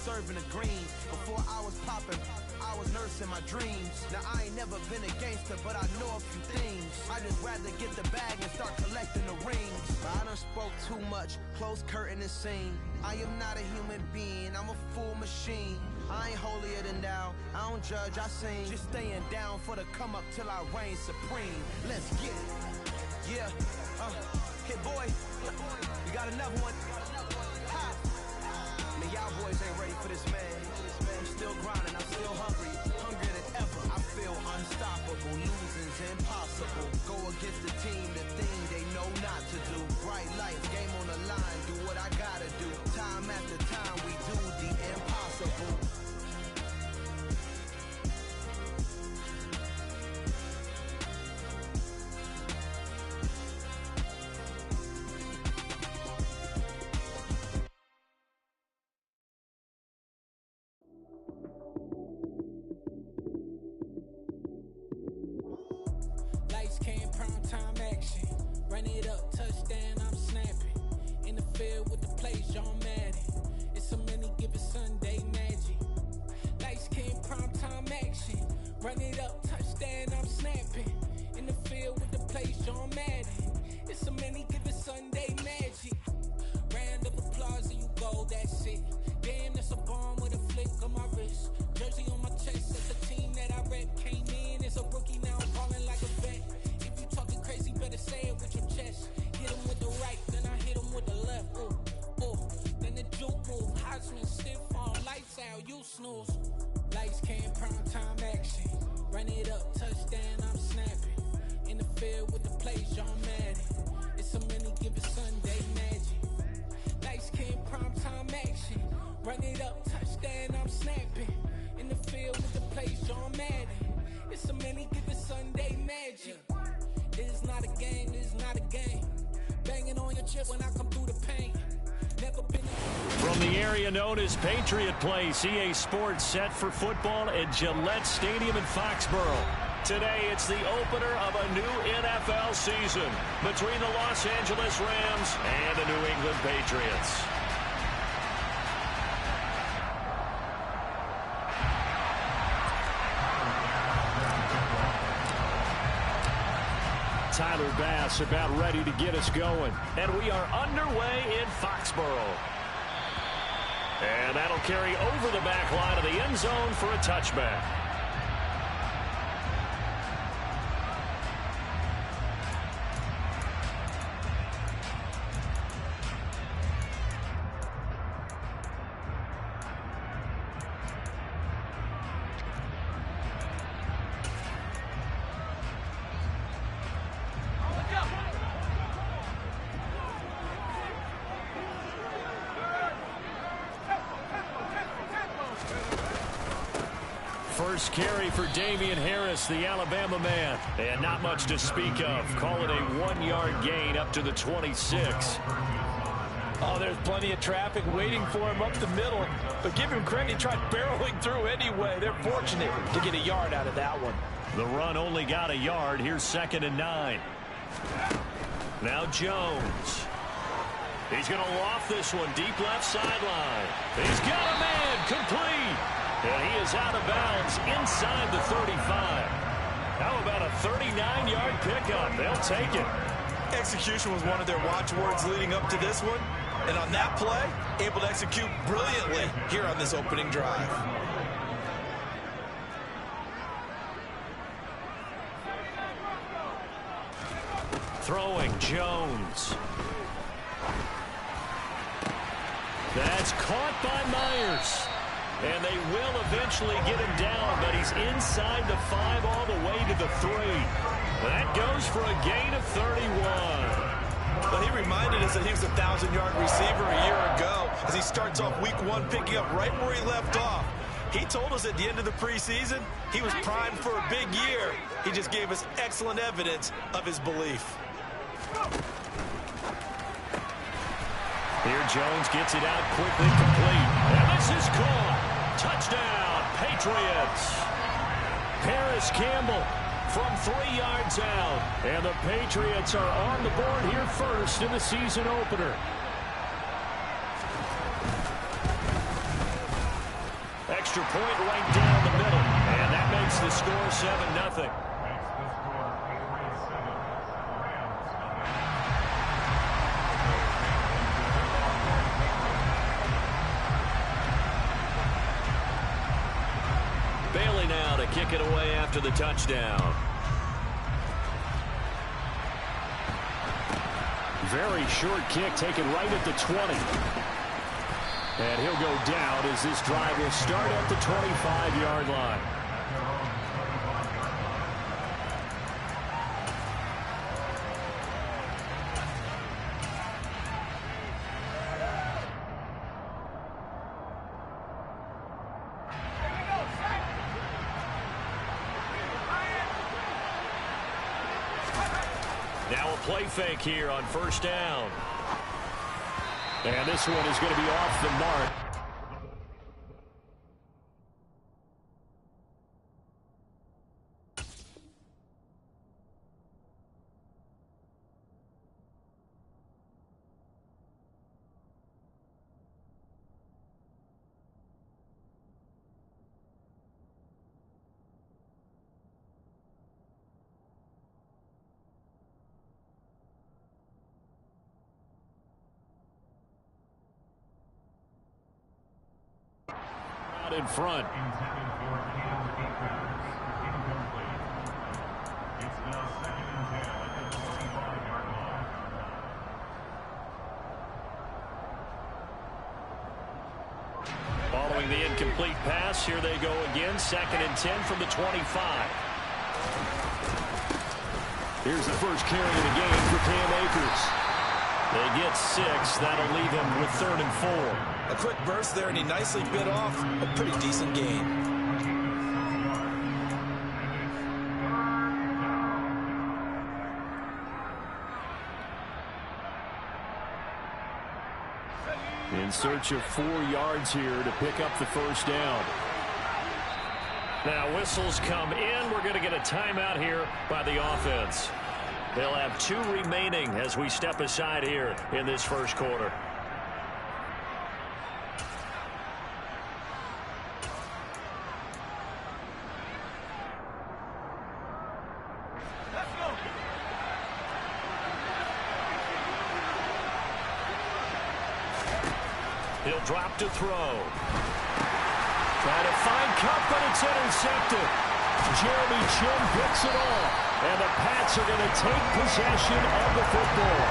serving the green. Before I was popping, I was nursing my dreams. Now I ain't never been a gangster, but I know a few things. I just rather get the bag and start collecting the rings. But I done spoke too much, close curtain and scene. I am not a human being, I'm a full machine. I ain't holier than thou, I don't judge, I sing. Just staying down for the come up till I reign supreme. Let's get it. Yeah, hit boy, you got another one. Ha. Man, y'all boys ain't ready for this, man. I'm still grinding, I'm still hungry, hungrier than ever. I feel unstoppable, losing's impossible. Go against the team, the thing they know not to do. Bright light, game on the line, do what I gotta do. Time after time, we do the impossible. Lights came, prime time action. Run it up, touchdown, I'm snapping. In the field with the plays, John Madden. It's a many given Sunday magic. Lights came, prime time action. Run it up, touchdown, I'm snapping. In the field with the plays, John Madden. It's a many given Sunday magic. Round of applause and you go, that's it. Damn, that's a bomb with a flick on my wrist. Jersey on my chest, that's the team that I rep. Came in as a rookie, now I'm balling like a vet. If you talking crazy, better say it with your chest. Hit him with the right, then I hit him with the left. Ooh, ooh. Then the juke move, Heisman stiff on, lights out, you snooze. Lights came, prime time action. Run it up, touchdown, I'm snapping. In the field with the plays, John Madden. It's a many given Sunday magic. Lights came, prime time action. Run it up, touchdown, I'm snapping. In the field with the plays, John Madden. It's a many given Sunday magic. This is not a game, this is not a game. Banging on your chip when I come through the paint. Never been. From the area known as Patriot Place, EA Sports set for football at Gillette Stadium in Foxborough. Today, it's the opener of a new NFL season between the Los Angeles Rams and the New England Patriots. Tyler Bass about ready to get us going. And we are underway in Foxborough. And that'll carry over the back line of the end zone for a touchback. First carry for Damian Harris, the Alabama man. And not much to speak of. Call it a 1-yard gain up to the 26. Oh, there's plenty of traffic waiting for him up the middle. But give him credit, he tried barreling through anyway. They're fortunate to get a yard out of that one. The run only got a yard. Here's 2nd and 9. Now Jones. He's going to loft this one deep left sideline. He's got a man complete. And he is out of bounds inside the 35. How about a 39-yard pickup? They'll take it. Execution was one of their watchwords leading up to this one. And on that play, able to execute brilliantly here on this opening drive. Throwing Jones. That's caught by Myers. And they will eventually get him down, but he's inside the 5 all the way to the 3. That goes for a gain of 31. But he reminded us that he was a 1,000-yard receiver a year ago as he starts off week 1 picking up right where he left off. He told us at the end of the preseason he was primed for a big year. He just gave us excellent evidence of his belief. Here Jones gets it out quickly, complete. And this is caught. Touchdown, Patriots. Paris Campbell from 3 yards out. And the Patriots are on the board here first in the season opener. extra point right down the middle. And that makes the score 7-0. Bailey now to kick it away after the touchdown. Very short kick taken right at the 20. And he'll go down as this drive will start at the 25-yard line. Now a play fake here on first down. And this one is going to be off the mark. In front. Following the incomplete pass, here they go again. 2nd and 10 from the 25. Here's the first carry of the game for Cam Akers. They get 6. That'll leave him with 3rd and 4. A quick burst there, and he nicely bit off a pretty decent gain. In search of 4 yards here to pick up the first down. Now whistles come in. We're going to get a timeout here by the offense. They'll have 2 remaining as we step aside here in this first quarter. He'll drop to throw. Trying to find Cup, but it's intercepted. Jeremy Chin picks it off. And the Pats are going to take possession of the football.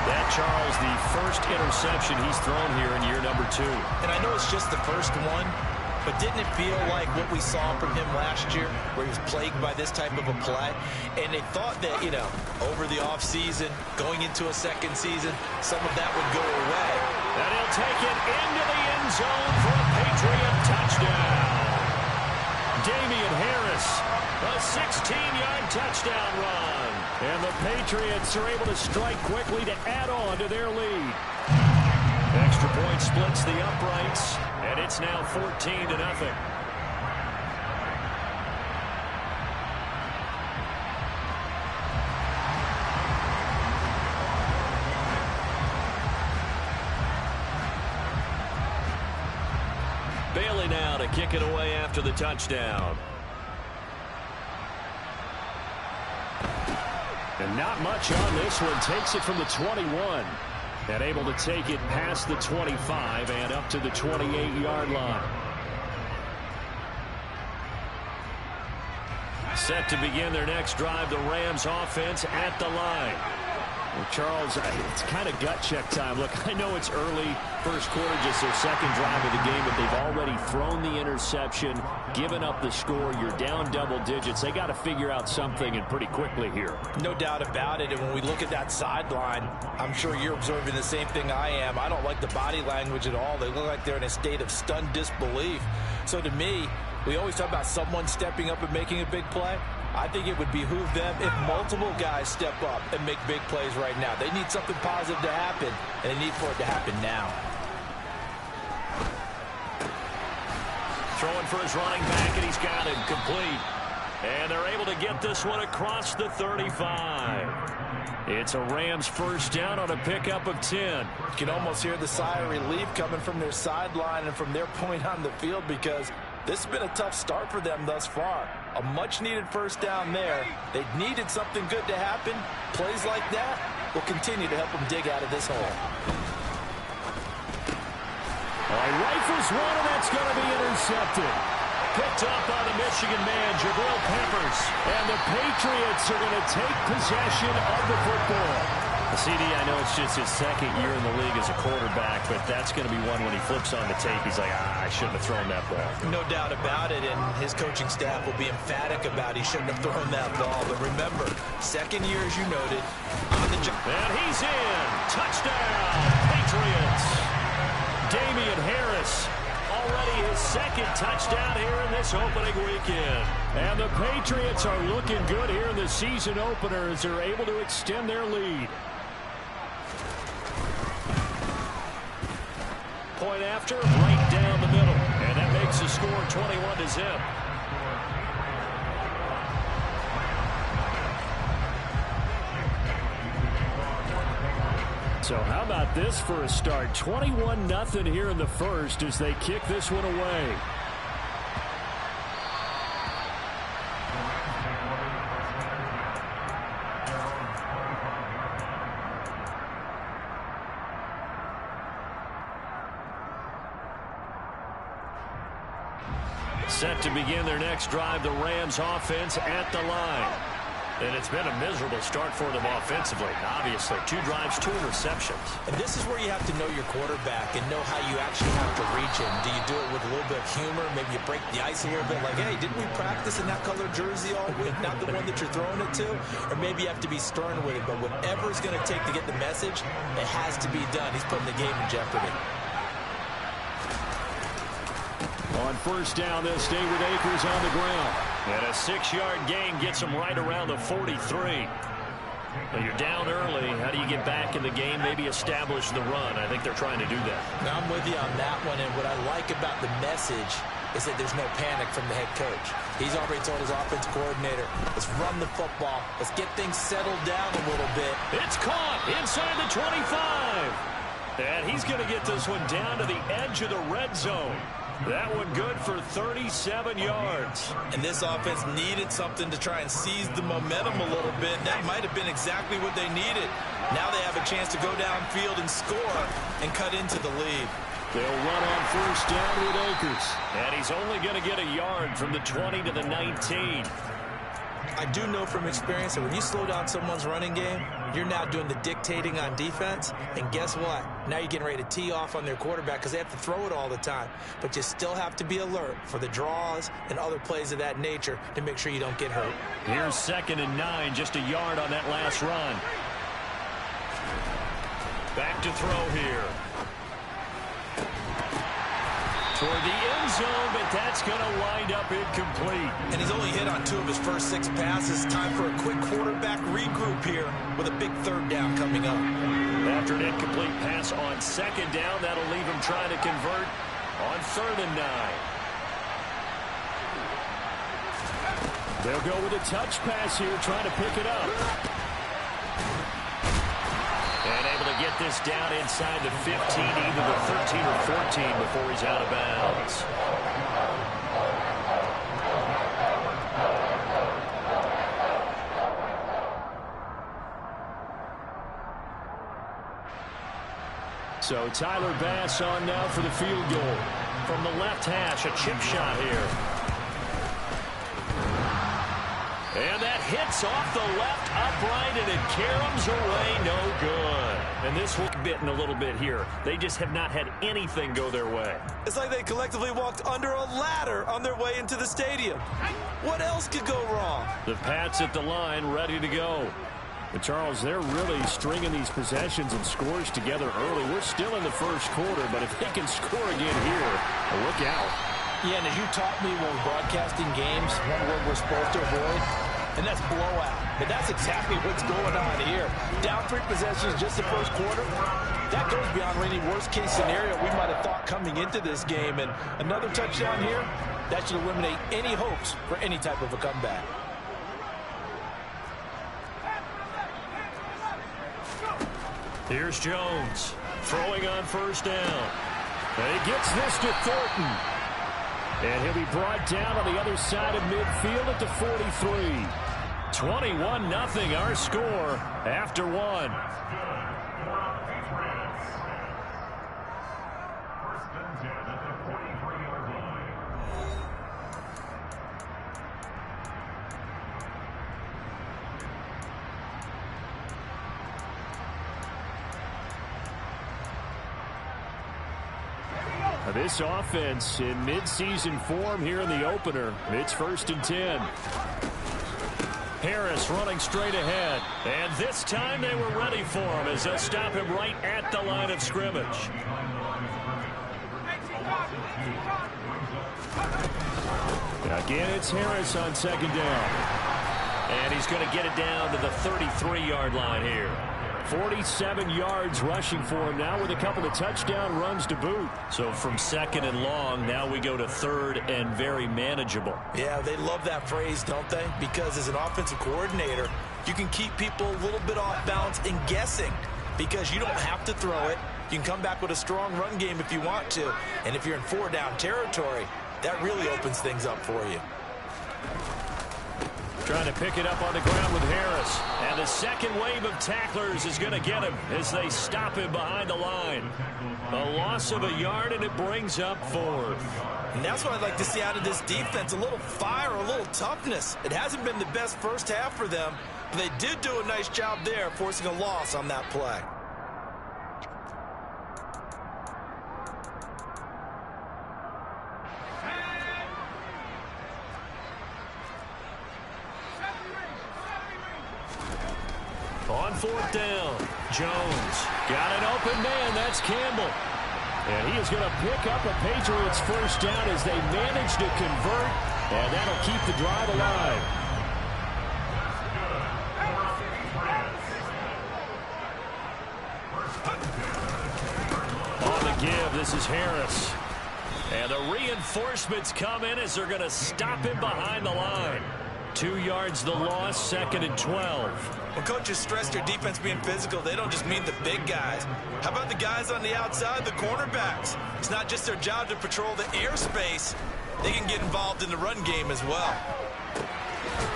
That, Charles, the first interception he's thrown here in year number 2. And I know it's just the first one, but didn't it feel like what we saw from him last year, where he was plagued by this type of a play? And they thought that, you know, over the offseason, going into a second season, some of that would go away. And he'll take it into the end zone for a Patriot touchdown. Damian Harris, a 16-yard touchdown run. And the Patriots are able to strike quickly to add on to their lead. Extra point splits the uprights, and it's now 14-0. Bailey now to kick it away after the touchdown. And not much on this one. Takes it from the 21. And able to take it past the 25 and up to the 28-yard line. Set to begin their next drive, the Rams offense at the line. Well, Charles, it's kind of gut check time. Look, I know it's early, first quarter, just their second drive of the game, but they've already thrown the interception, given up the score. You're down double digits. They got to figure out something, and pretty quickly here. No doubt about it. And when we look at that sideline, I'm sure you're observing the same thing I am. I don't like the body language at all. They look like they're in a state of stunned disbelief. So to me, we always talk about someone stepping up and making a big play. I think it would behoove them if multiple guys step up and make big plays right now. They need something positive to happen, and they need for it to happen now. Throwing for his running back, and he's got him complete. And they're able to get this one across the 35. It's a Rams first down on a pickup of 10. You can almost hear the sigh of relief coming from their sideline and from their point on the field, because This has been a tough start for them thus far. A much-needed first down there. They needed something good to happen. Plays like that will continue to help them dig out of this hole. Rifles one, and that's going to be intercepted. Picked up by the Michigan man, Jabril Peppers. And the Patriots are going to take possession of the football. CD, I know it's just his second year in the league as a quarterback, but that's going to be one when he flips on the tape. He's like, I shouldn't have thrown that ball. No doubt about it, and his coaching staff will be emphatic about he shouldn't have thrown that ball. But remember, second year, as you noted, on the job. And he's in. Touchdown, Patriots. Damian Harris, already his second touchdown here in this opening weekend. And the Patriots are looking good here in the season opener as they're able to extend their lead. Point after, right down the middle. And that makes the score 21-0. So how about this for a start? 21-0 here in the first as they kick this one away. Set to begin their next drive, the Rams offense at the line. And it's been a miserable start for them offensively. Obviously, 2 drives, 2 interceptions. And this is where you have to know your quarterback and know how you actually have to reach him. Do you do it with a little bit of humor? Maybe you break the ice a little bit, like, hey, didn't we practice in that color jersey all week, not the one that you're throwing it to? Or maybe you have to be stern with it. But whatever it's going to take to get the message, it has to be done. He's putting the game in jeopardy. On first down, they'll stay with Akers on the ground. And a 6-yard gain gets them right around the 43. Well, you're down early. How do you get back in the game, maybe establish the run? I think they're trying to do that. Now, I'm with you on that one, and what I like about the message is that there's no panic from the head coach. He's already told his offensive coordinator, let's run the football. Let's get things settled down a little bit. It's caught inside the 25. And he's going to get this one down to the edge of the red zone. That one good for 37 yards. And this offense needed something to try and seize the momentum a little bit. That might have been exactly what they needed. Now they have a chance to go downfield and score and cut into the lead. They'll run on first down with Akers. And he's only going to get a yard from the 20 to the 19. I do know from experience that when you slow down someone's running game, you're now doing the dictating on defense. And guess what? Now you're getting ready to tee off on their quarterback because they have to throw it all the time. But you still have to be alert for the draws and other plays of that nature to make sure you don't get hurt. Here's 2nd and 9, just a yard on that last run. Back to throw here. Toward the end zone, but that's going to wind up incomplete. And he's only hit on 2 of his first 6 passes. Time for a quick quarterback regroup here with a big 3rd down coming up. After an incomplete pass on 2nd down, that'll leave him trying to convert on 3rd and 9. They'll go with a touch pass here, trying to pick it up. And able to get this down inside the 15, either the 13 or 14 before he's out of bounds. So Tyler Bass on now for the field goal. From the left hash, a chip shot here. And that hits off the left upright, and it caroms away, no good. And this will bit in a little bit here. They just have not had anything go their way. It's like they collectively walked under a ladder on their way into the stadium. What else could go wrong? The Pats at the line, ready to go. But Charles, they're really stringing these possessions and scores together early. We're still in the first quarter, but if they can score again here, look out. Yeah, and as you taught me when broadcasting games, one word we're supposed to avoid, and that's blowout. But that's exactly what's going on here. Down 3 possessions just the first quarter. That goes beyond any worst-case scenario we might have thought coming into this game. And another touchdown here, that should eliminate any hopes for any type of a comeback. Here's Jones throwing on first down. And he gets this to Thornton. And he'll be brought down on the other side of midfield at the 43. 21-0 our score after one. This offense in midseason form here in the opener. It's 1st and 10. Harris running straight ahead. And this time they were ready for him as they'll stop him right at the line of scrimmage. Again, it's Harris on 2nd down. And he's going to get it down to the 33-yard line here. 47 yards rushing for him now with a couple of touchdown runs to boot. So from 2nd and long, now we go to 3rd and very manageable. Yeah, they love that phrase, don't they? Because as an offensive coordinator, you can keep people a little bit off balance and guessing because you don't have to throw it. You can come back with a strong run game if you want to. And if you're in 4-down territory, that really opens things up for you. Trying to pick it up on the ground with Harris. And the second wave of tacklers is going to get him as they stop him behind the line. A loss of a yard, and it brings up 4th. And that's what I'd like to see out of this defense, a little fire, a little toughness. It hasn't been the best first half for them, but they did do a nice job there forcing a loss on that play. On 4th down, Jones got an open man. That's Campbell. And he is going to pick up a Patriots first down as they manage to convert, and that'll keep the drive alive. On the give, this is Harris. And the reinforcements come in as they're going to stop him behind the line. 2 yards the loss, 2nd and 12. When coaches stress their defense being physical, they don't just mean the big guys. How about the guys on the outside, the cornerbacks? It's not just their job to patrol the airspace. They can get involved in the run game as well.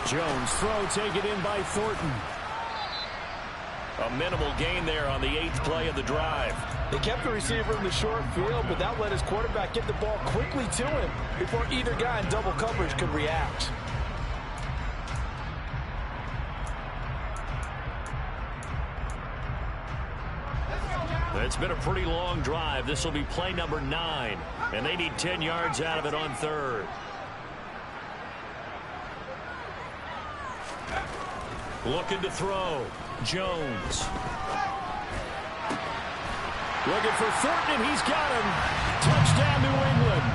Jones throw taken in by Thornton. A minimal gain there on the 8th play of the drive. They kept the receiver in the short field, but that let his quarterback get the ball quickly to him before either guy in double coverage could react. It's been a pretty long drive. This will be play number 9, and they need 10 yards out of it on 3rd. Looking to throw. Jones. Looking for Thornton, and he's got him. Touchdown, New England.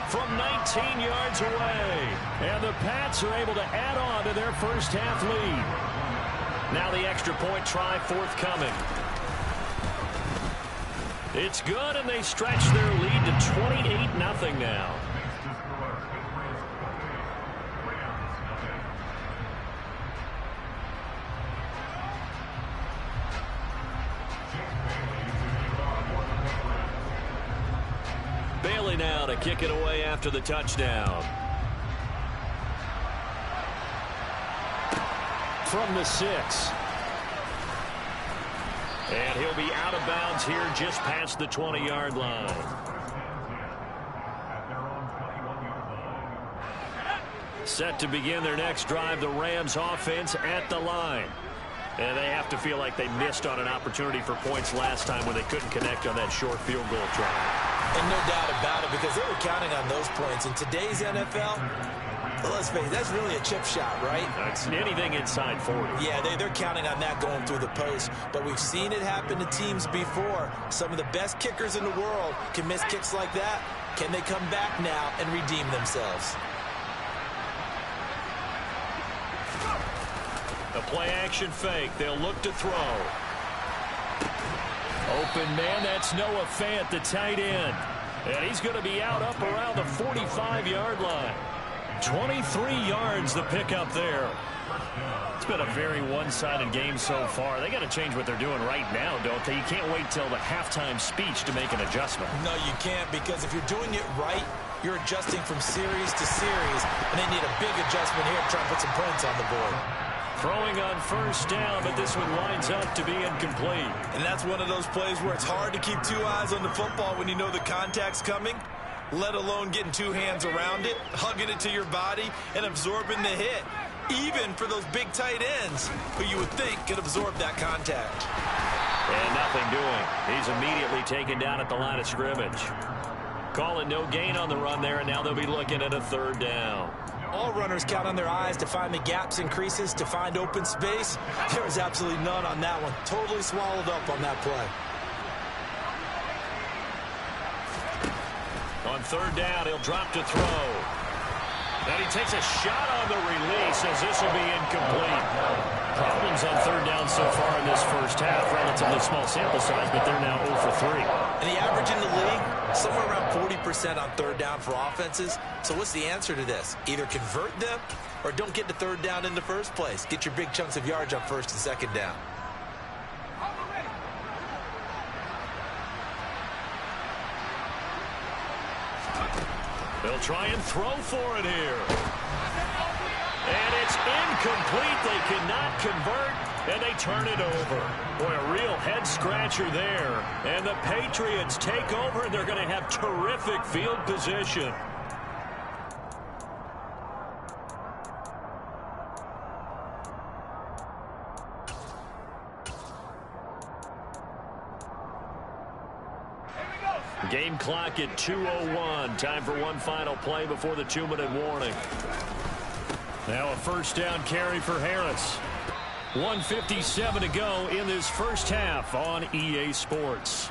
From 19 yards away. And the Pats are able to add on to their first half lead. Now the extra point try forthcoming. It's good, and they stretch their lead to 28-0 now. Bailey now to kick it away after the touchdown. From the 6. And he'll be out of bounds here just past the 20-yard line. Set to begin their next drive, the Rams offense at the line. And they have to feel like they missed on an opportunity for points last time when they couldn't connect on that short field goal try. And no doubt about it, because they were counting on those points. In today's NFL, let's face it, that's really a chip shot, right? That's anything inside 40. Yeah, they're counting on that going through the post. But we've seen it happen to teams before. Some of the best kickers in the world can miss kicks like that. Can they come back now and redeem themselves? A play-action fake. They'll look to throw. Open man, that's Noah Fant, the tight end. And he's going to be out up around the 45-yard line. 23 yards the pickup there. It's been a very one-sided game so far. They got to change what they're doing right now, don't they? You can't wait till the halftime speech to make an adjustment. No, you can't, because if you're doing it right, you're adjusting from series to series, and they need a big adjustment here to try and put some points on the board. Throwing on first down, but this one winds up to be incomplete. And that's one of those plays where it's hard to keep two eyes on the football when you know the contact's coming, let alone getting two hands around it, hugging it to your body, and absorbing the hit, even for those big tight ends who you would think could absorb that contact. And nothing doing. He's immediately taken down at the line of scrimmage. Calling no gain on the run there, and now they'll be looking at a third down. All runners count on their eyes to find the gaps and creases, to find open space. There was absolutely none on that one. Totally swallowed up on that play. On third down, he'll drop to throw. And he takes a shot on the release as this will be incomplete. Problems on third down so far in this first half. Relatively small sample size, but they're now 0 for 3. And the average in the league, somewhere around 40% on third down for offenses. So what's the answer to this? Either convert them or don't get to third down in the first place. Get your big chunks of yards on first and second down. They'll try and throw for it here. And it's incomplete. They cannot convert, and they turn it over. Boy, a real head-scratcher there. And the Patriots take over, and they're going to have terrific field position. Game clock at 2:01. Time for one final play before the 2-minute warning. Now a first down carry for Harris. 1:57 to go in this first half on EA Sports.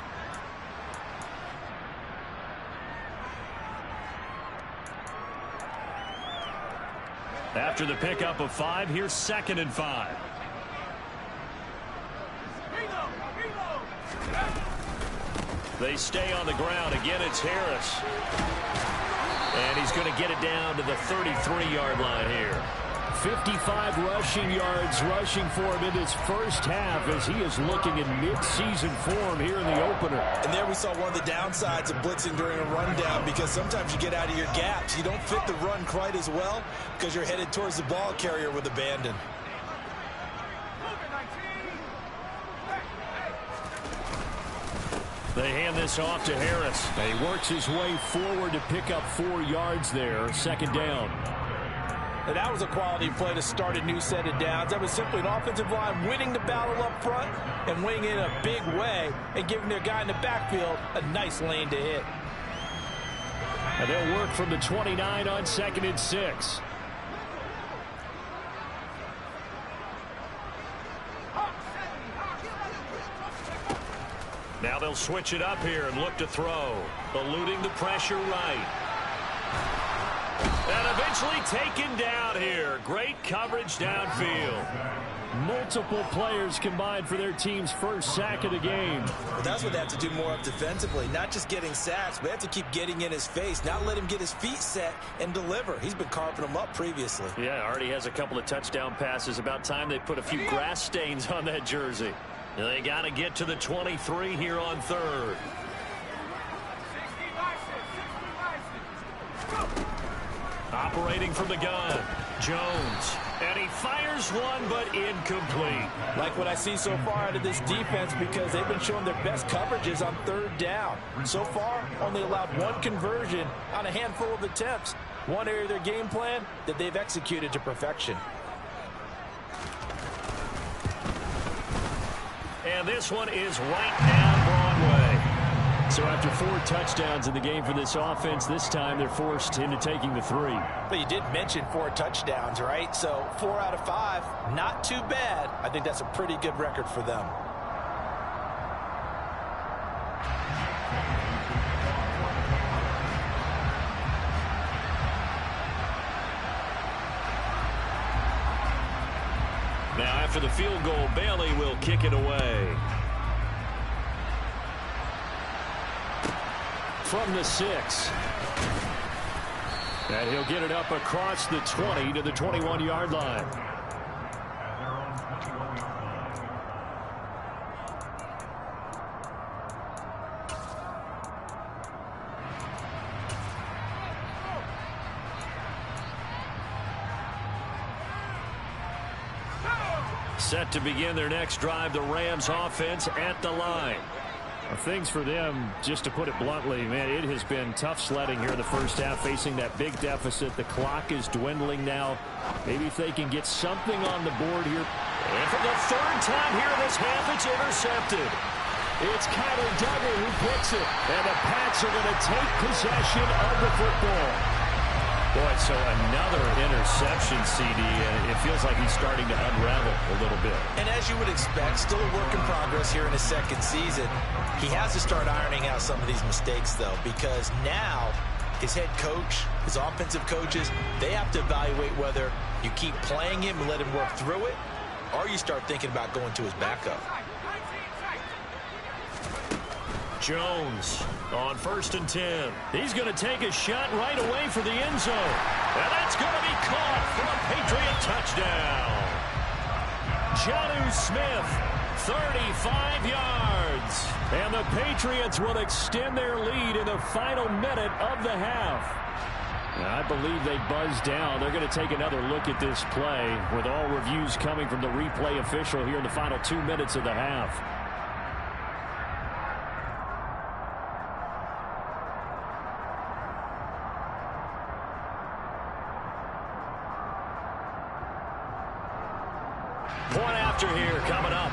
After the pickup of 5, here's 2nd and 5. They stay on the ground. Again, it's Harris. And he's going to get it down to the 33-yard line here. 55 rushing yards rushing for him in his first half as he is looking in mid-season form here in the opener. And there we saw one of the downsides of blitzing during a rundown, because sometimes you get out of your gaps. You don't fit the run quite as well because you're headed towards the ball carrier with abandon. They hand this off to Harris. And he works his way forward to pick up 4 yards there. 2nd down. And that was a quality play to start a new set of downs. That was simply an offensive line winning the battle up front and winning it in a big way and giving their guy in the backfield a nice lane to hit. And they'll work from the 29 on 2nd and 6. Now they'll switch it up here and look to throw. Eluding the pressure right. And eventually taken down here. Great coverage downfield. Multiple players combined for their team's first sack of the game. Well, that's what they have to do more of defensively. Not just getting sacks, but they have to keep getting in his face. Not let him get his feet set and deliver. He's been carving them up previously. Yeah, already has a couple of touchdown passes. About time they put a few grass stains on that jersey. They got to get to the 23 here on 3rd. Operating from the gun, Jones. And he fires one, but incomplete. Like what I see so far out of this defense, because they've been showing their best coverages on 3rd down. So far, only allowed 1 conversion on a handful of attempts. One area of their game plan that they've executed to perfection. And this one is right down Broadway. So after 4 touchdowns in the game for this offense, this time they're forced into taking the 3. But you did mention 4 touchdowns, right? So 4 out of 5, not too bad. I think that's a pretty good record for them. Now after the field goal, Bailey will kick it away. From the 6. And he'll get it up across the 20 to the 21-yard line. Set to begin their next drive, the Rams offense at the line. Things for them, just to put it bluntly, man, it has been tough sledding here in the first half, facing that big deficit. The clock is dwindling now. Maybe if they can get something on the board here. And for the third time here in this half, it's intercepted. It's Kyler Duggar who picks it. And the Pats are going to take possession of the football. Boy, so another interception, CD, and it feels like he's starting to unravel a little bit. And as you would expect, still a work in progress here in his second season. He has to start ironing out some of these mistakes, though, because now his head coach, his offensive coaches, they have to evaluate whether you keep playing him and let him work through it, or you start thinking about going to his backup. Jones on 1st and 10. He's going to take a shot right away for the end zone. And that's going to be caught for a Patriot touchdown. Jonnu Smith, 35 yards. And the Patriots will extend their lead in the final minute of the half. I believe they buzzed down. They're going to take another look at this play with all reviews coming from the replay official here in the final 2 minutes of the half. Point after here coming up.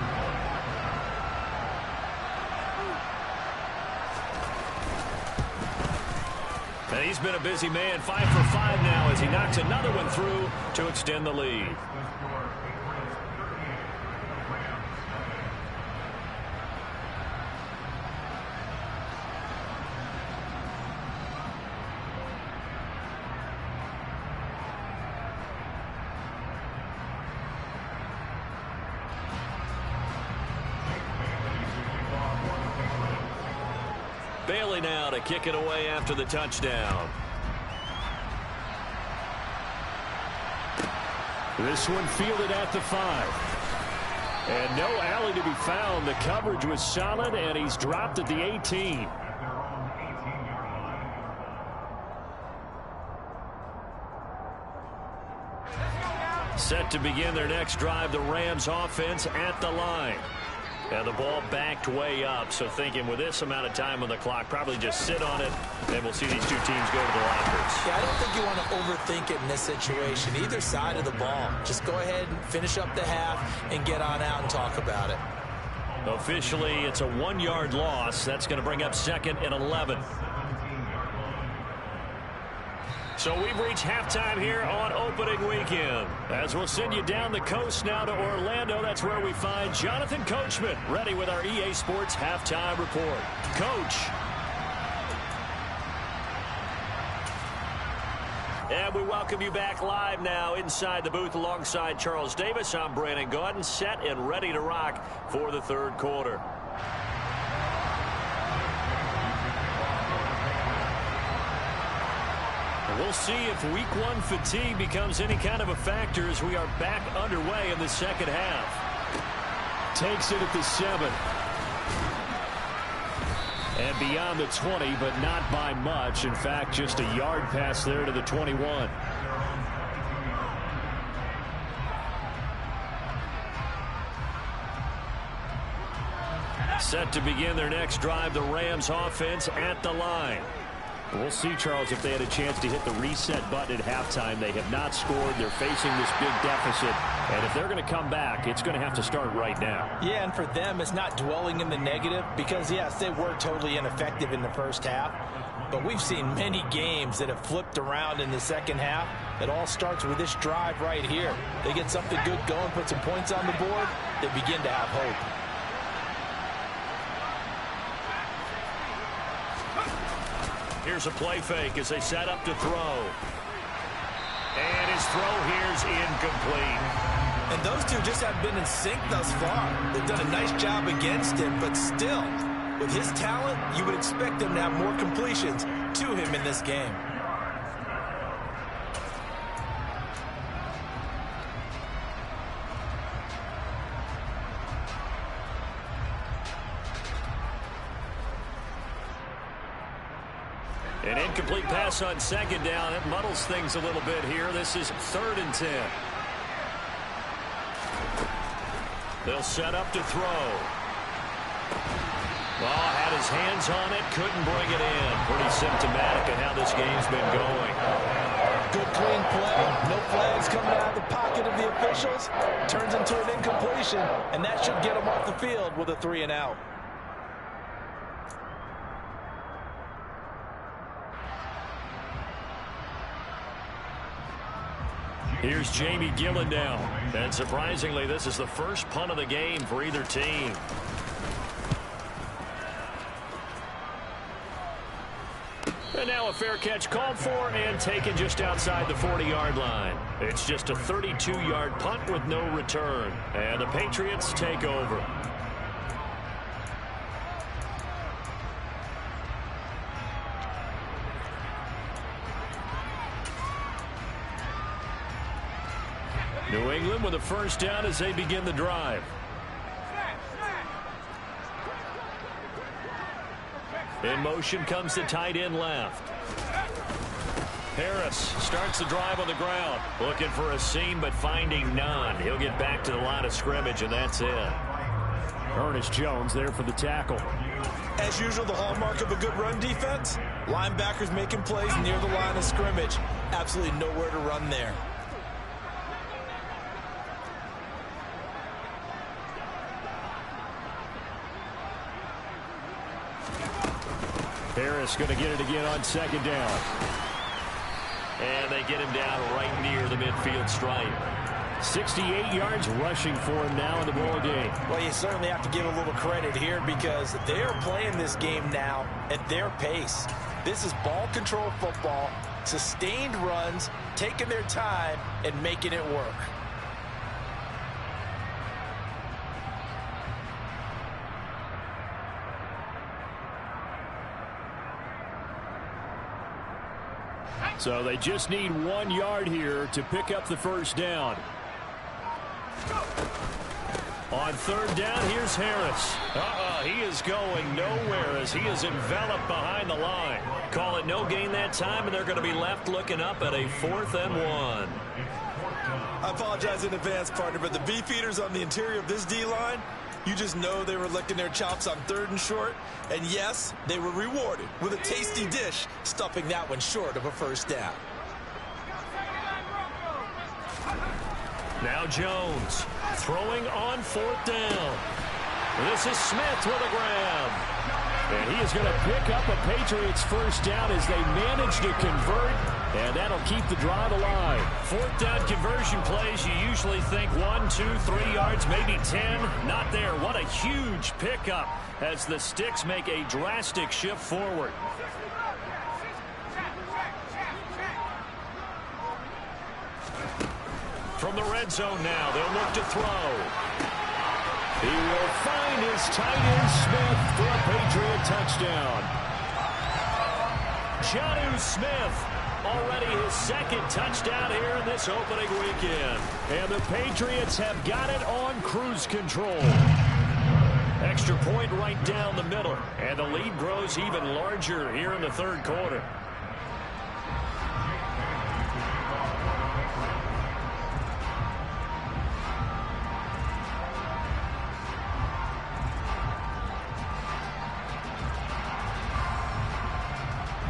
And he's been a busy man, 5 for 5 now as he knocks another one through to extend the lead. Bailey now to kick it away after the touchdown. This one fielded at the 5. And no alley to be found. The coverage was solid, and he's dropped at the 18. Set to begin their next drive, the Rams offense at the line. And the ball backed way up, so thinking with this amount of time on the clock, probably just sit on it, and we'll see these two teams go to the lockers. Yeah, I don't think you want to overthink it in this situation. Either side of the ball. Just go ahead and finish up the half and get on out and talk about it. Officially, it's a 1-yard loss. That's going to bring up 2nd and 11. So we've reached halftime here on opening weekend. As we'll send you down the coast now to Orlando, that's where we find Jonathan Coachman ready with our EA Sports halftime report. Coach. And we welcome you back live now inside the booth alongside Charles Davis. I'm Brandon Gordon, set and ready to rock for the third quarter. We'll see if week 1 fatigue becomes any kind of a factor as we are back underway in the second half. Takes it at the 7. And beyond the 20, but not by much. In fact, just a yard pass there to the 21. Set to begin their next drive, the Rams offense at the line. We'll see, Charles, if they had a chance to hit the reset button at halftime. They have not scored. They're facing this big deficit. And if they're going to come back, it's going to have to start right now. Yeah, and for them, it's not dwelling in the negative because, yes, they were totally ineffective in the first half. But we've seen many games that have flipped around in the second half. It all starts with this drive right here. They get something good going, put some points on the board, they begin to have hope. Here's a play fake as they set up to throw. And his throw here's incomplete. And those two just have been in sync thus far. They've done a nice job against him, but still, with his talent, you would expect him to have more completions to him in this game. An incomplete pass on second down. It muddles things a little bit here. This is 3rd and 10. They'll set up to throw. Oh, had his hands on it, couldn't bring it in. Pretty symptomatic of how this game's been going. Good clean play. No flags coming out of the pocket of the officials. Turns into an incompletion, and that should get him off the field with a 3-and-out. Here's Jamie Gillen now. And surprisingly, this is the first punt of the game for either team. And now a fair catch called for and taken just outside the 40-yard line. It's just a 32-yard punt with no return. And the Patriots take over. New England with a first down as they begin the drive. In motion comes the tight end left. Harris starts the drive on the ground. Looking for a seam, but finding none. He'll get back to the line of scrimmage, and that's it. Ernest Jones there for the tackle. As usual, the hallmark of a good run defense. Linebackers making plays near the line of scrimmage. Absolutely nowhere to run there. Harris going to get it again on second down. And they get him down right near the midfield stripe. 68 yards rushing for him now in the ball game. Well, you certainly have to give a little credit here because they are playing this game now at their pace. This is ball control football, sustained runs, taking their time, and making it work. So they just need 1 yard here to pick up the first down. On third down, here's Harris. He is going nowhere as he is enveloped behind the line. Call it no gain that time, and they're going to be left looking up at a 4th and 1. I apologize in advance, partner, but the beefeaters on the interior of this D-line, you just know they were licking their chops on 3rd and short. And yes, they were rewarded with a tasty dish, stuffing that one short of a first down. Now Jones throwing on 4th down. This is Smith with a grab. And he is going to pick up a Patriots first down as they manage to convert. And that'll keep the drive alive. 4th down conversion plays, you usually think 1, 2, 3 yards, maybe 10. Not there. What a huge pickup as the Sticks make a drastic shift forward. From the red zone now, they'll look to throw. He will find his tight end Smith for a Patriot touchdown. Jonnu Smith. Already his 2nd touchdown here in this opening weekend. And the Patriots have got it on cruise control. Extra point right down the middle. And the lead grows even larger here in the 3rd quarter.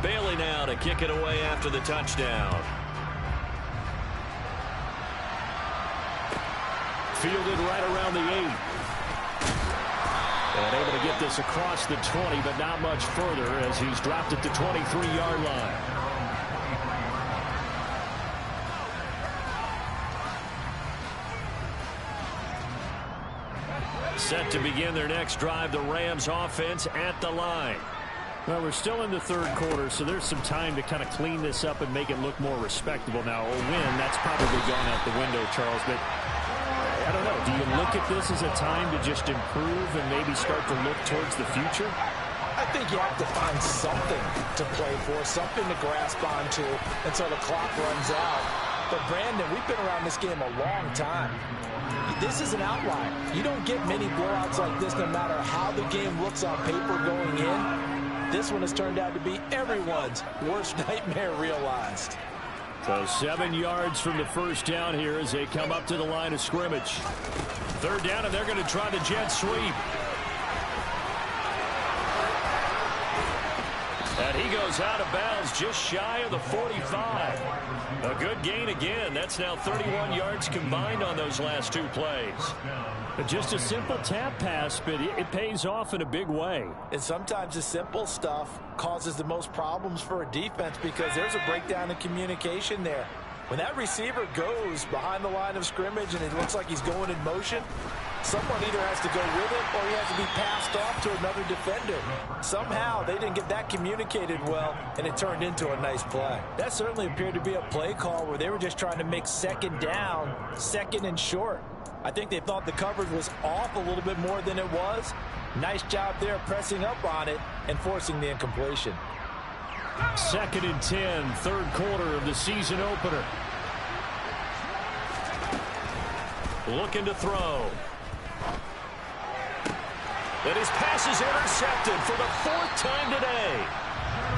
Bailey now to kick it away after the touchdown. Fielded right around the 8. And able to get this across the 20, but not much further as he's dropped at the 23-yard line. Set to begin their next drive, the Rams offense at the line. Well, we're still in the 3rd quarter, so there's some time to kind of clean this up and make it look more respectable. Now, a win, that's probably gone out the window, Charles, but I don't know. Do you look at this as a time to just improve and maybe start to look towards the future? I think you have to find something to play for, something to grasp onto until the clock runs out. But, Brandon, we've been around this game a long time. This is an outlier. You don't get many blowouts like this no matter how the game looks on paper going in. This one has turned out to be everyone's worst nightmare realized. So 7 yards from the first down here as they come up to the line of scrimmage. Third down, and they're going to try the jet sweep. And he goes out of bounds just shy of the 45. A good gain again. That's now 31 yards combined on those last two plays. Just a simple tap pass, but it pays off in a big way. And sometimes the simple stuff causes the most problems for a defense because there's a breakdown in communication there. When that receiver goes behind the line of scrimmage and it looks like he's going in motion, someone either has to go with it or he has to be passed off to another defender. Somehow they didn't get that communicated well, and it turned into a nice play. That certainly appeared to be a play call where they were just trying to make second down, second and short. I think they thought the coverage was off a little bit more than it was. Nice job there pressing up on it and forcing the incompletion. 2nd and 10, third quarter of the season opener. Looking to throw. And his pass is intercepted for the 4th time today.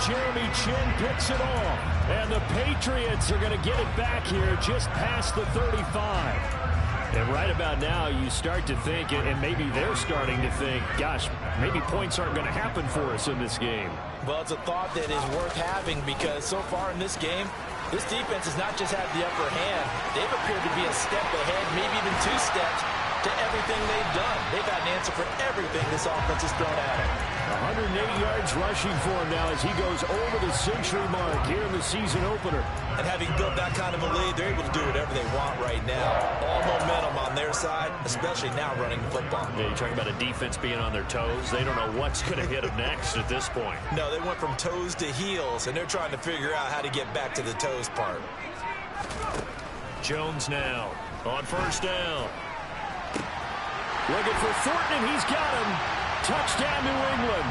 Jeremy Chin picks it off. And the Patriots are going to get it back here just past the 35. And right about now, you start to think, and maybe they're starting to think, gosh, maybe points aren't going to happen for us in this game. Well, it's a thought that is worth having because so far in this game, this defense has not just had the upper hand. They've appeared to be a step ahead, maybe even 2 steps to everything they've done. They've had an answer for everything this offense has thrown at them. 180 yards rushing for him now as he goes over the century mark here in the season opener. And having built that kind of a lead, they're able to do whatever they want right now. All momentum on their side, especially now running the football. Yeah, you're talking about a defense being on their toes. They don't know what's going to hit them next at this point. No, they went from toes to heels, and they're trying to figure out how to get back to the toes part. Jones now on first down. Looking for Thornton, and he's got him. Touchdown, New England.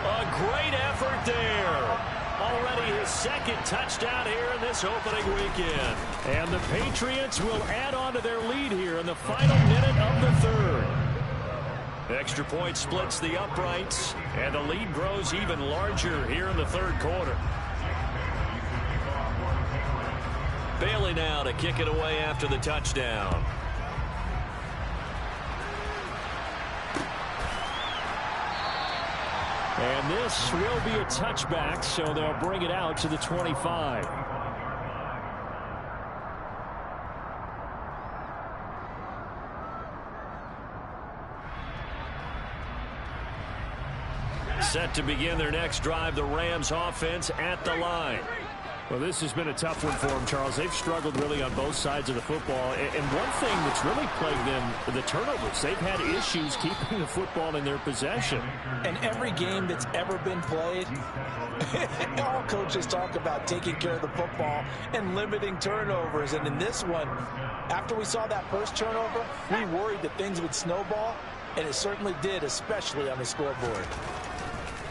A great effort there. Already his 2nd touchdown here in this opening weekend. And the Patriots will add on to their lead here in the final minute of the 3rd. Extra point splits the uprights, and the lead grows even larger here in the 3rd quarter. Bailey now to kick it away after the touchdown. And this will be a touchback, so they'll bring it out to the 25. Set to begin their next drive, the Rams offense at the line. Well, this has been a tough one for them, Charles. They've struggled really on both sides of the football. And one thing that's really plagued them, the turnovers. They've had issues keeping the football in their possession. And every game that's ever been played, all coaches talk about taking care of the football and limiting turnovers. And in this one, after we saw that first turnover, we worried that things would snowball, and it certainly did, especially on the scoreboard.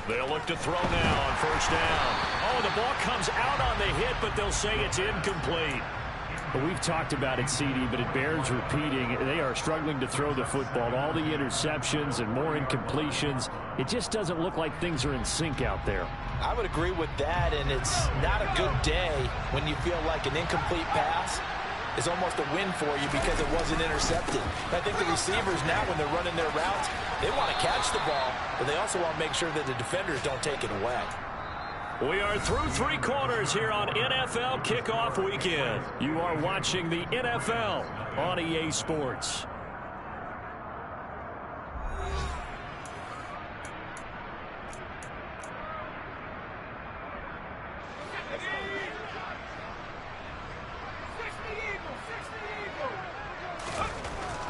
They'll look to throw now on first down. Oh, the ball comes out on the hit, but they'll say it's incomplete. Well, we've talked about it, CD, but it bears repeating. They are struggling to throw the football. All the interceptions and more incompletions. It just doesn't look like things are in sync out there. I would agree with that, and it's not a good day when you feel like an incomplete pass is almost a win for you because it wasn't intercepted. I think the receivers now, when they're running their routes, they want to catch the ball, but they also want to make sure that the defenders don't take it away. We are through 3 quarters here on NFL Kickoff Weekend. You are watching the NFL on EA Sports.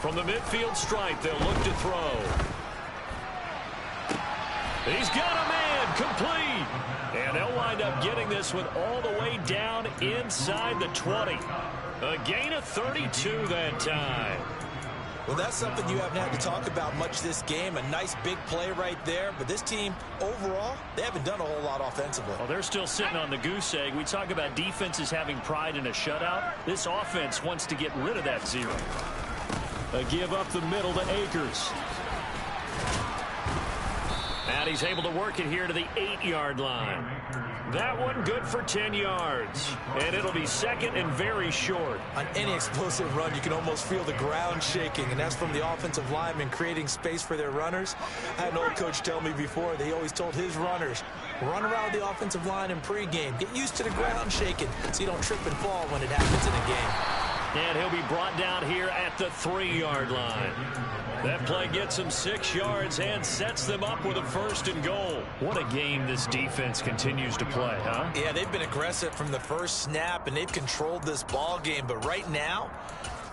From the midfield stripe, they'll look to throw. He's got a man, complete. And they'll wind up getting this one all the way down inside the 20. A gain of 32 that time. Well, that's something you haven't had to talk about much this game. A nice big play right there. But this team, overall, they haven't done a whole lot offensively. Well, they're still sitting on the goose egg. We talk about defenses having pride in a shutout. This offense wants to get rid of that 0. A give up the middle to Akers. And he's able to work it here to the 8-yard line. That one good for 10 yards. And it'll be second and very short. On any explosive run, you can almost feel the ground shaking, and that's from the offensive linemen creating space for their runners. I had an old coach tell me before, they always told his runners, run around the offensive line in pregame. Get used to the ground shaking so you don't trip and fall when it happens in a game. And he'll be brought down here at the 3-yard line. That play gets them 6 yards and sets them up with a 1st and goal. What a game this defense continues to play, huh? Yeah, they've been aggressive from the first snap, and they've controlled this ball game. But right now,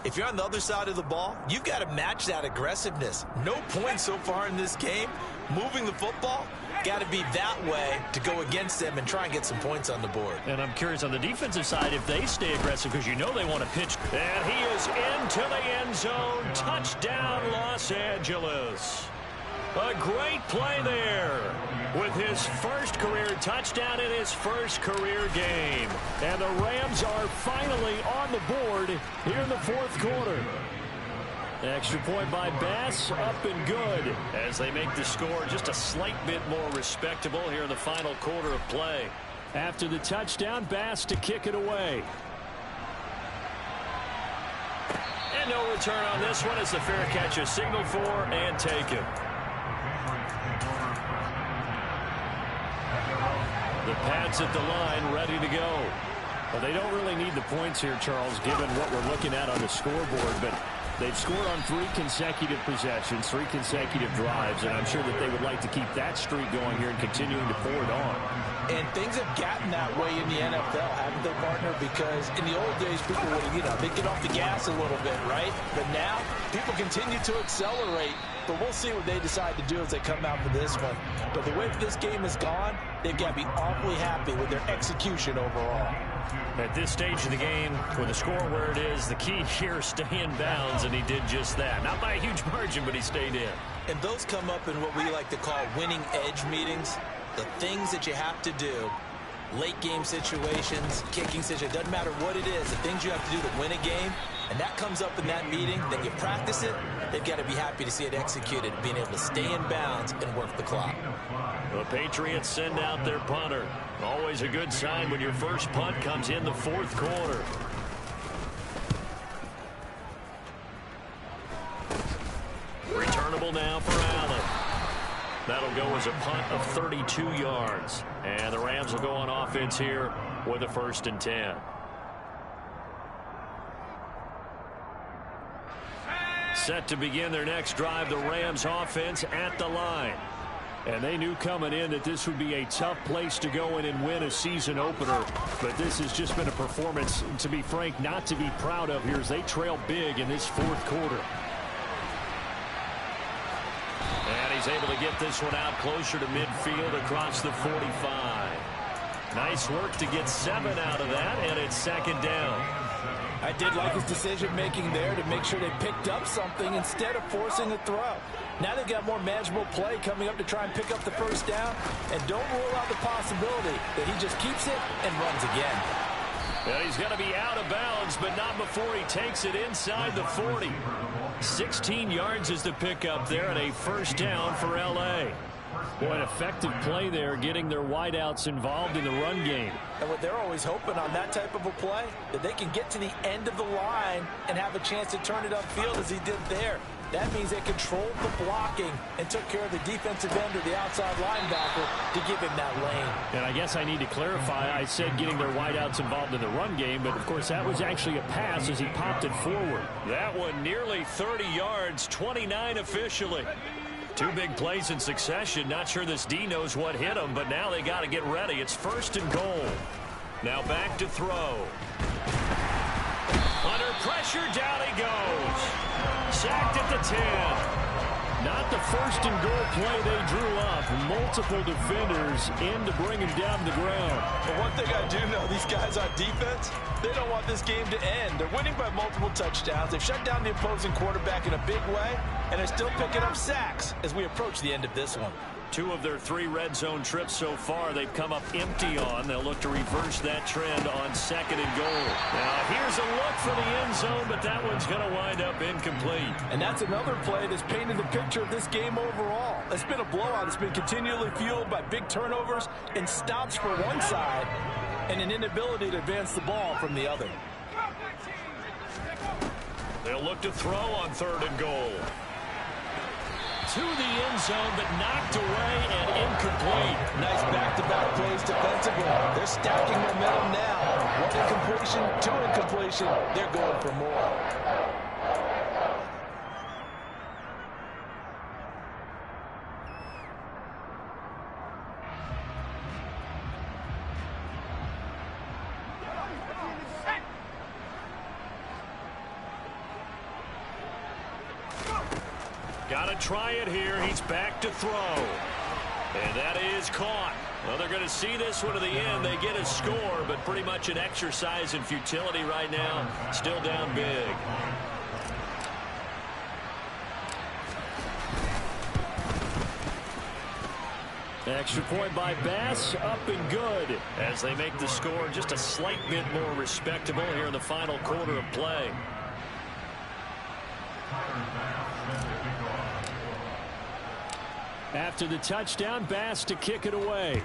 if you're on the other side of the ball, you've got to match that aggressiveness. No points so far in this game. Moving the football, got to be that way to go against them and try and get some points on the board. And I'm curious on the defensive side if they stay aggressive, because you know they want to pitch. And he is into the end zone. Touchdown, Los Angeles. A great play there with his first career touchdown in his first career game. And the Rams are finally on the board here in the 4th quarter. Extra point by Bass, up and good, as they make the score just a slight bit more respectable here in the final quarter of play. After the touchdown, Bass to kick it away. And no return on this one as the fair catch is signaled for and taken. The Pats at the line ready to go. Well, they don't really need the points here, Charles, given what we're looking at on the scoreboard, but they've scored on 3 consecutive possessions, 3 consecutive drives, and I'm sure that they would like to keep that streak going here and continuing to pour it on. And things have gotten that way in the NFL, haven't they, partner? Because in the old days, people would, they'd get off the gas a little bit, right? But now, people continue to accelerate. But we'll see what they decide to do as they come out for this one. But the way this game has gone, they've got to be awfully happy with their execution overall. At this stage of the game, with the score where it is, the key here is stay in bounds, and he did just that. Not by a huge margin, but he stayed in. And those come up in what we like to call winning edge meetings. The things that you have to do, late game situations, kicking situations, doesn't matter what it is, the things you have to do to win a game, and that comes up in that meeting, then you practice it, they've got to be happy to see it executed, being able to stay in bounds and work the clock. The Patriots send out their punter. Always a good sign when your first punt comes in the 4th quarter. Returnable now for Allen. That'll go as a punt of 32 yards. And the Rams will go on offense here with a 1st and 10. Set to begin their next drive, the Rams offense at the line. And they knew coming in that this would be a tough place to go in and win a season opener. But this has just been a performance, to be frank, not to be proud of here as they trail big in this 4th quarter. And he's able to get this one out closer to midfield across the 45. Nice work to get 7 out of that, and it's 2nd down. I did like his decision-making there to make sure they picked up something instead of forcing a throw. Now they've got more manageable play coming up to try and pick up the 1st down, and don't rule out the possibility that he just keeps it and runs again. And he's going to be out of bounds, but not before he takes it inside the 40. 16 yards is the pickup there, and a 1st down for L.A. Boy, an effective play there, getting their wideouts involved in the run game. And what they're always hoping on that type of a play, that they can get to the end of the line and have a chance to turn it upfield as he did there. That means they controlled the blocking and took care of the defensive end or the outside linebacker to give him that lane. And I guess I need to clarify, I said getting their wideouts involved in the run game, but of course that was actually a pass as he popped it forward. That one nearly 30 yards, 29 officially. 2 big plays in succession. Not sure this D knows what hit him, but now they got to get ready. It's 1st and goal. Now back to throw. Under pressure, down he goes. Sacked at the 10. Not the 1st and goal play they drew up. Multiple defenders in to bring him down to the ground. But one thing I do know, these guys on defense, they don't want this game to end. They're winning by multiple touchdowns. They've shut down the opposing quarterback in a big way, and they're still picking up sacks as we approach the end of this one. 2 of their 3 red zone trips so far, they've come up empty on. They'll look to reverse that trend on 2nd and goal. Now, here's a look for the end zone, but that one's going to wind up incomplete. And that's another play that's painted the picture of this game overall. It's been a blowout. It's been continually fueled by big turnovers and stops for one side and an inability to advance the ball from the other. They'll look to throw on 3rd and goal. To the end zone, but knocked away and incomplete. Nice back-to-back plays defensively. They're stacking momentum now. 1 incompletion, 2 incompletion. They're going for more. Got to try it here. He's back to throw. And that is caught. Well, they're going to see this one to the end. They get a score, but pretty much an exercise in futility right now. Still down big. Extra point by Bass, up and good. As they make the score just a slight bit more respectable here in the final quarter of play. After the touchdown, Bass to kick it away.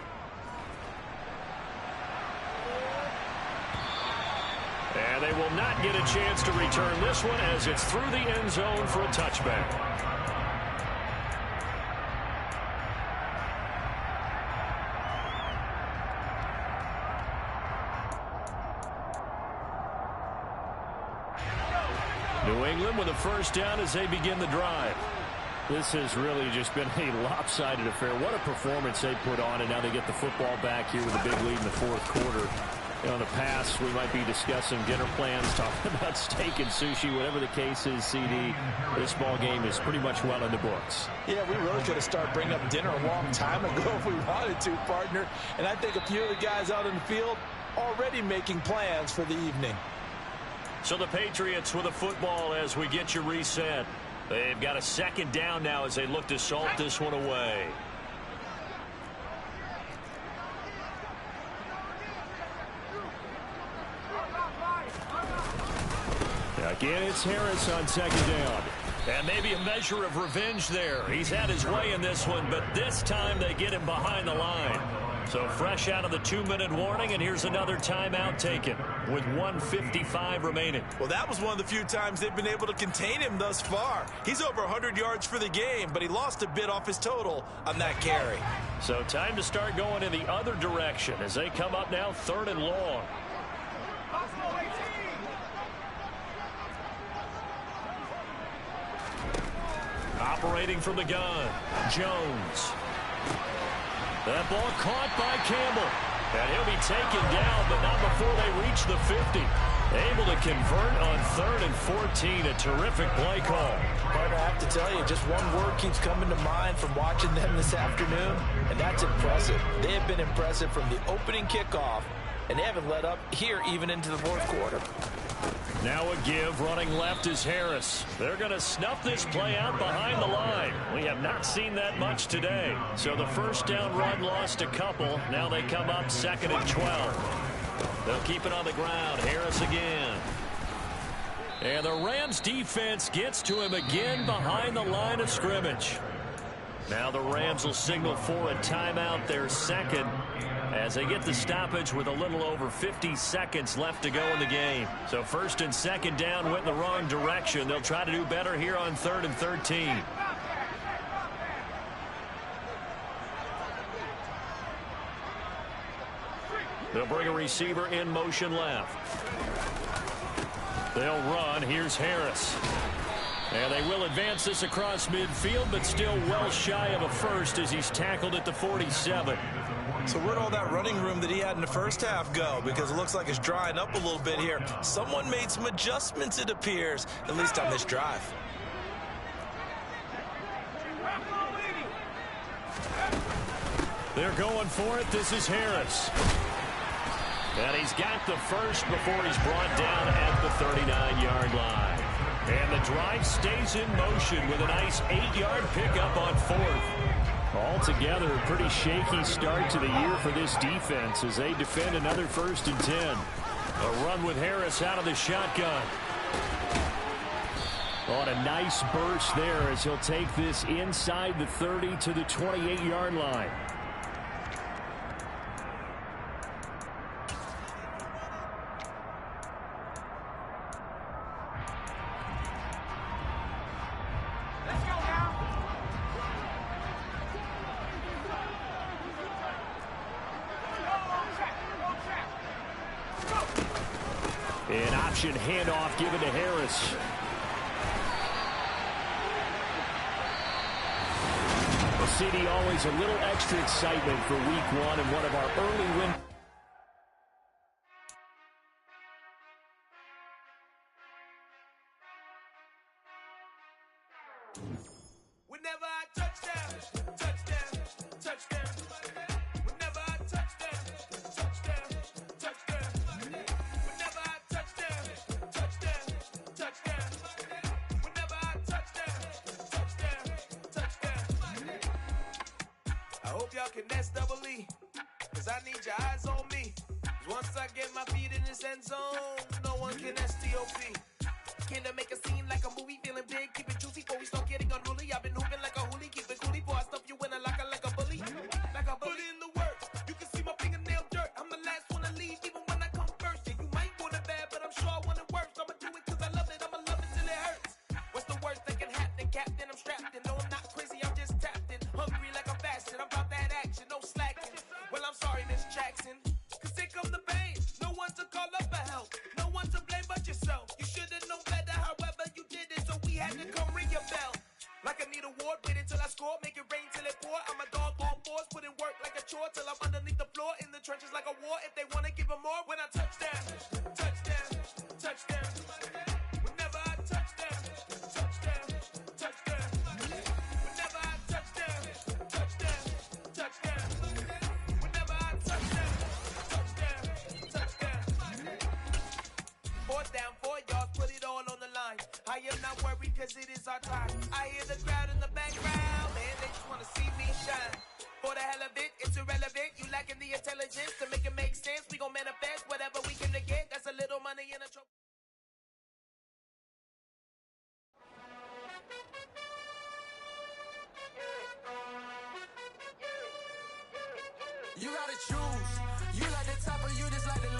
And they will not get a chance to return this one as it's through the end zone for a touchback. New England with a first down as they begin the drive. This has really just been a lopsided affair. What a performance they put on, and now they get the football back here with a big lead in the 4th quarter. You know, in the past, we might be discussing dinner plans, talking about steak and sushi, whatever the case is, CD. This ball game is pretty much well in the books. Yeah, we really could have started bringing up dinner a long time ago if we wanted to, partner. And I think a few of the guys out in the field already making plans for the evening. So the Patriots with a football as we get you reset. They've got a 2nd down now as they look to salt this one away. Again, it's Harris on 2nd down. And maybe a measure of revenge there. He's had his way in this one, but this time they get him behind the line. So fresh out of the 2-minute warning, and here's another timeout taken with 1:55 remaining. Well, that was one of the few times they've been able to contain him thus far. He's over 100 yards for the game, but he lost a bit off his total on that carry. So time to start going in the other direction as they come up now 3rd and long. Operating from the gun, Jones. That ball caught by Campbell. And he'll be taken down, but not before they reach the 50. Able to convert on 3rd and 14. A terrific play call. Partner, I have to tell you, just one word keeps coming to mind from watching them this afternoon, and that's impressive. They have been impressive from the opening kickoff, and they haven't let up here even into the 4th quarter. Now a give, running left is Harris. They're going to snuff this play out behind the line. We have not seen that much today. So the first down run lost a couple. Now they come up 2nd and 12. They'll keep it on the ground. Harris again. And the Rams defense gets to him again behind the line of scrimmage. Now the Rams will signal for a timeout, their 2nd, as they get the stoppage with a little over 50 seconds left to go in the game. So 1st and 2nd down went in the wrong direction. They'll try to do better here on 3rd and 13. They'll bring a receiver in motion left. They'll run. Here's Harris. And they will advance this across midfield, but still well shy of a first as he's tackled at the 47. So where'd all that running room that he had in the first half go? Because it looks like it's drying up a little bit here. Someone made some adjustments, it appears, at least on this drive. They're going for it. This is Harris. And he's got the first before he's brought down at the 39-yard line. And the drive stays in motion with a nice 8-yard pickup on 4th. Altogether, a pretty shaky start to the year for this defense as they defend another 1st and 10. A run with Harris out of the shotgun. On a nice burst there as he'll take this inside the 30 to the 28-yard line. An option handoff given to Harris. Well, CD, always a little extra excitement for week 1 and one of our early wins. Whenever I touchdown, touchdown, touchdown. Whenever I touchdown, touchdown, touchdown. Whenever I touchdown, touchdown, touchdown. Whenever I touchdown, touchdown, touchdown. I hope y'all can nest double E, cause I need your eyes on me. Cause once I get my feet in this end zone, no one can STOP. Can I make a scene like a movie, feeling big, keep it juicy before we start getting unruly. I've been hooping like a hoolie, keep it coolie before I stuff you in a locker like a bully. Like a bully in the work, you can see my fingernail dirt. I'm the last one to leave, even when I come first. Yeah, you might want it bad, but I'm sure I want it worse. I'ma do it cause I love it, I'ma love it till it hurts. What's the worst that can happen, Captain? I'm strapped in, no I'm not crazy, I'm just tapped in. Hungry like I'm fasting, I'm about that action, no slacking. Well, I'm sorry, Miss Jackson, cause here come the pain. No one to call up for help, no one to blame but yourself. You should've known better, however you did it, so we had to come ring your bell. Like I need a ward, wait until I score, make it rain till it pour. I'm a dog on fours, put in work like a chore till I'm underneath the floor, in the trenches like a war. If they wanna give them more, when I touchdown, touchdown, touchdown. Whenever I touchdown, touchdown, touchdown. Whenever I touchdown, touchdown, touchdown. Whenever I touchdown, touchdown, touchdown. 4th down, 4 yards, put it all on the line. I am not worried cause it is our time. I hear the crowd in the background, man, they just wanna see me shine. For the hell of it, it's irrelevant. You lacking the intelligence to make it make sense. We gon' manifest whatever we can get. That's a little money in a trophy. You gotta choose. You like the top or you just like the